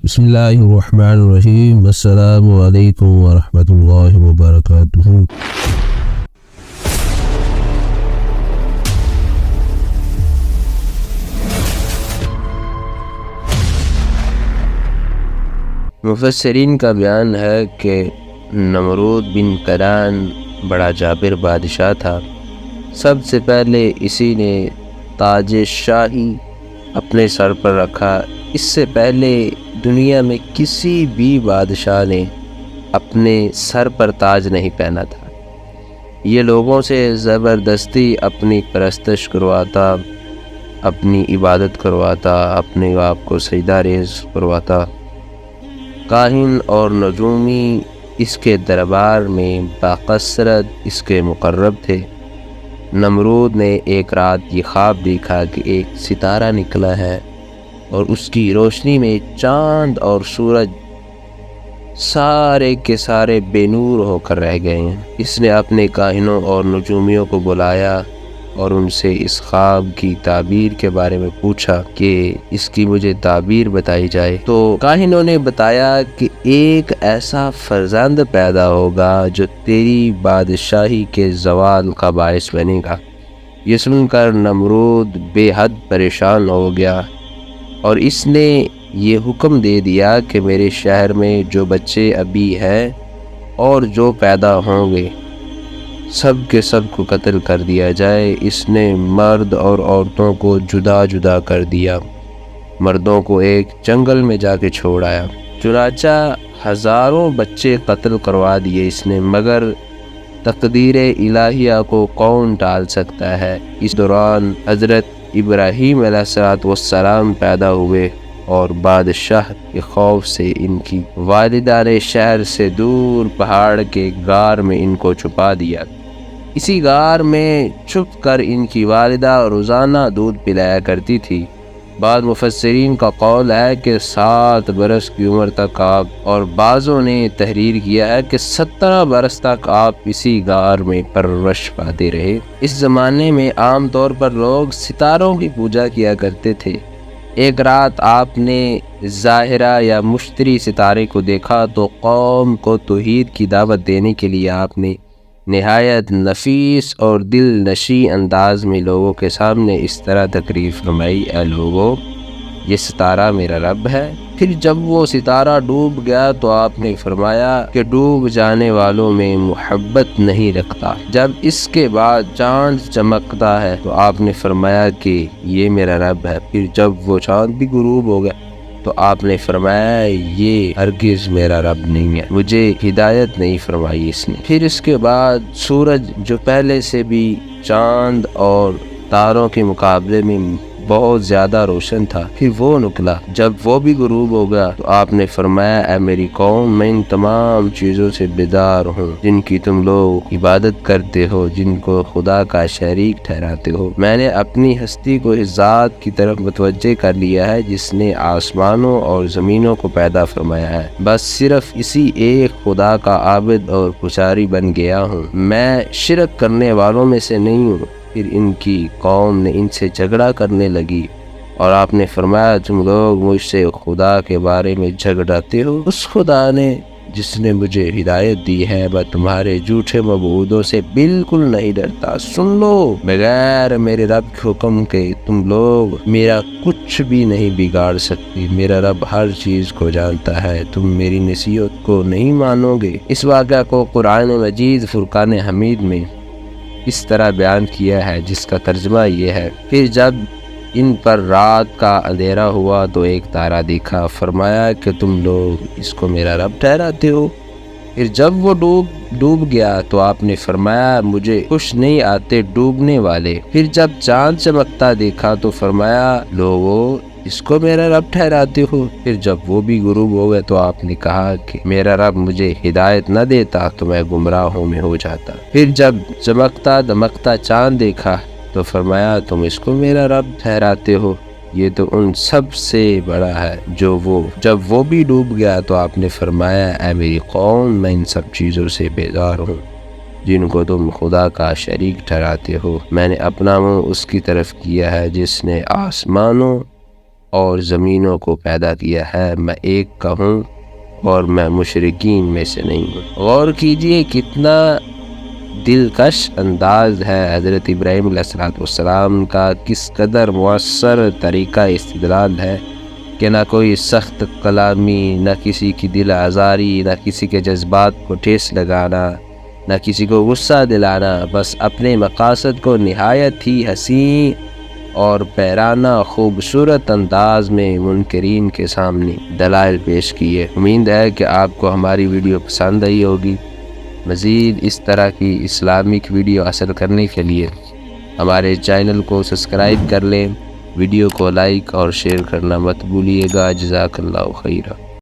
بسم اللہ الرحمن الرحیم۔ السلام علیکم ورحمۃ اللہ وبرکاتہ۔ مفسرین کا بیان ہے کہ نمرود بن کنعان بڑا جابر بادشاہ تھا۔ سب سے پہلے اسی نے تاج شاہی اپنے سر پر رکھا۔ اس سے پہلے دنیا میں کسی بھی بادشاہ نے اپنے سر پر تاج نہیں پہنا تھا۔ یہ لوگوں سے زبردستی اپنی پرستش کرواتا، اپنی عبادت کرواتا، اپنے آپ کو سجدہ ریز کرواتا۔ کاہن اور نجومی اس کے دربار میں باکثرت اس کے مقرب تھے۔ نمرود نے ایک رات یہ خواب دیکھا کہ ایک ستارہ نکلا ہے اور اس کی روشنی میں چاند اور سورج سارے کے سارے بے نور ہو کر رہ گئے ہیں۔ اس نے اپنے کاہنوں اور نجومیوں کو بلایا اور ان سے اس خواب کی تعبیر کے بارے میں پوچھا کہ اس کی مجھے تعبیر بتائی جائے۔ تو کاہنوں نے بتایا کہ ایک ایسا فرزند پیدا ہوگا جو تیری بادشاہی کے زوال کا باعث بنے گا۔ یہ سن کر نمرود بے حد پریشان ہو گیا اور اس نے یہ حکم دے دیا کہ میرے شہر میں جو بچے ابھی ہیں اور جو پیدا ہوں گے سب کے سب کو قتل کر دیا جائے۔ اس نے مرد اور عورتوں کو جدا جدا کر دیا، مردوں کو ایک جنگل میں جا کے چھوڑ آیا۔ چنانچہ ہزاروں بچے قتل کروا دیے اس نے، مگر تقدیر الہیہ کو کون ٹال سکتا ہے۔ اس دوران حضرت ابراہیم علیہ السلام پیدا ہوئے اور بادشاہ کے خوف سے ان کی والدہ نے شہر سے دور پہاڑ کے غار میں ان کو چھپا دیا۔ اسی غار میں چھپ کر ان کی والدہ روزانہ دودھ پلایا کرتی تھی۔ بعض مفسرین کا قول ہے کہ 7 برس کی عمر تک آپ، اور بعضوں نے تحریر کیا ہے کہ 17 برس تک آپ اسی غار میں پرورش پاتے رہے۔ اس زمانے میں عام طور پر لوگ ستاروں کی پوجا کیا کرتے تھے۔ ایک رات آپ نے ظاہرہ یا مشتری ستارے کو دیکھا تو قوم کو توحید کی دعوت دینے کے لیے آپ نے نہایت نفیس اور دل نشیں انداز میں لوگوں کے سامنے اس طرح تقریر فرمائی: اے لوگو، یہ ستارہ میرا رب ہے۔ پھر جب وہ ستارہ ڈوب گیا تو آپ نے فرمایا کہ ڈوب جانے والوں میں محبت نہیں رکھتا۔ جب اس کے بعد چاند چمکتا ہے تو آپ نے فرمایا کہ یہ میرا رب ہے۔ پھر جب وہ چاند بھی غروب ہو گیا تو آپ نے فرمایا یہ ہرگز میرا رب نہیں ہے، مجھے ہدایت نہیں فرمائی اس نے۔ پھر اس کے بعد سورج جو پہلے سے بھی چاند اور تاروں کے مقابلے میں بہت زیادہ روشن تھا، پھر وہ نکلا۔ جب وہ بھی غروب ہو گیا تو آپ نے فرمایا اے میری قوم، میں ان تمام چیزوں سے بیدار ہوں جن کی تم لوگ عبادت کرتے ہو، جن کو خدا کا شریک ٹھہراتے ہو۔ میں نے اپنی ہستی کو اس ذات کی طرف متوجہ کر لیا ہے جس نے آسمانوں اور زمینوں کو پیدا فرمایا ہے۔ بس صرف اسی ایک خدا کا عابد اور پجاری بن گیا ہوں، میں شرک کرنے والوں میں سے نہیں ہوں۔ پھر ان کی قوم نے ان سے جھگڑا کرنے لگی اور آپ نے فرمایا تم لوگ مجھ سے خدا کے بارے میں جھگڑاتے ہو۔ اس خدا نے جس نے مجھے ہدایت دی ہے میں تمہارے جھوٹے معبودوں سے بالکل نہیں ڈرتا۔ سن لو، بغیر میرے رب کے حکم کے تم لوگ میرا کچھ بھی نہیں بگاڑ سکتے۔ میرا رب ہر چیز کو جانتا ہے، تم میری نصیحت کو نہیں مانو گے۔ اس واقعہ کو قرآن مجید فرقان حمید میں اس طرح بیان کیا ہے جس کا ترجمہ یہ ہے: پھر جب ان پر رات کا اندھیرا ہوا تو ایک تارا دیکھا، فرمایا کہ تم لوگ اس کو میرا رب ٹھہراتے ہو۔ پھر جب وہ ڈوب گیا تو آپ نے فرمایا مجھے خوش نہیں آتے ڈوبنے والے۔ پھر جب چاند چمکتا دیکھا تو فرمایا لوگو، اس کو میرا رب ٹھہراتے ہو۔ پھر جب وہ بھی غروب ہو گئے تو آپ نے کہا کہ میرا رب مجھے ہدایت نہ دیتا تو میں گمراہوں میں ہو جاتا۔ پھر جب چمکتا دمکتا چاند دیکھا تو فرمایا تم اس کو میرا رب ٹھہراتے ہو، یہ تو ان سب سے بڑا ہے۔ جب وہ بھی ڈوب گیا تو آپ نے فرمایا اے میری قوم، میں ان سب چیزوں سے بیزار ہوں جن کو تم خدا کا شریک ٹھہراتے ہو۔ میں نے اپنا منہ اس کی طرف کیا ہے جس نے آسمانوں اور زمینوں کو پیدا کیا ہے، میں ایک کا ہوں اور میں مشرکین میں سے نہیں ہوں۔ غور کیجئے کتنا دلکش انداز ہے حضرت ابراہیم علیہ السلام کا، کس قدر مؤثر طریقہ استدلال ہے کہ نہ کوئی سخت کلامی، نہ کسی کی دل آزاری، نہ کسی کے جذبات کو ٹھیس لگانا، نہ کسی کو غصہ دلانا، بس اپنے مقاصد کو نہایت ہی حسین اور پیرانہ خوبصورت انداز میں منکرین کے سامنے دلائل پیش کیے۔ امید ہے کہ آپ کو ہماری ویڈیو پسند آئی ہوگی۔ مزید اس طرح کی اسلامک ویڈیو حاصل کرنے کے لیے ہمارے چینل کو سبسکرائب کر لیں، ویڈیو کو لائک اور شیئر کرنا مت بھولیے گا۔ جزاک اللہ خیرہ۔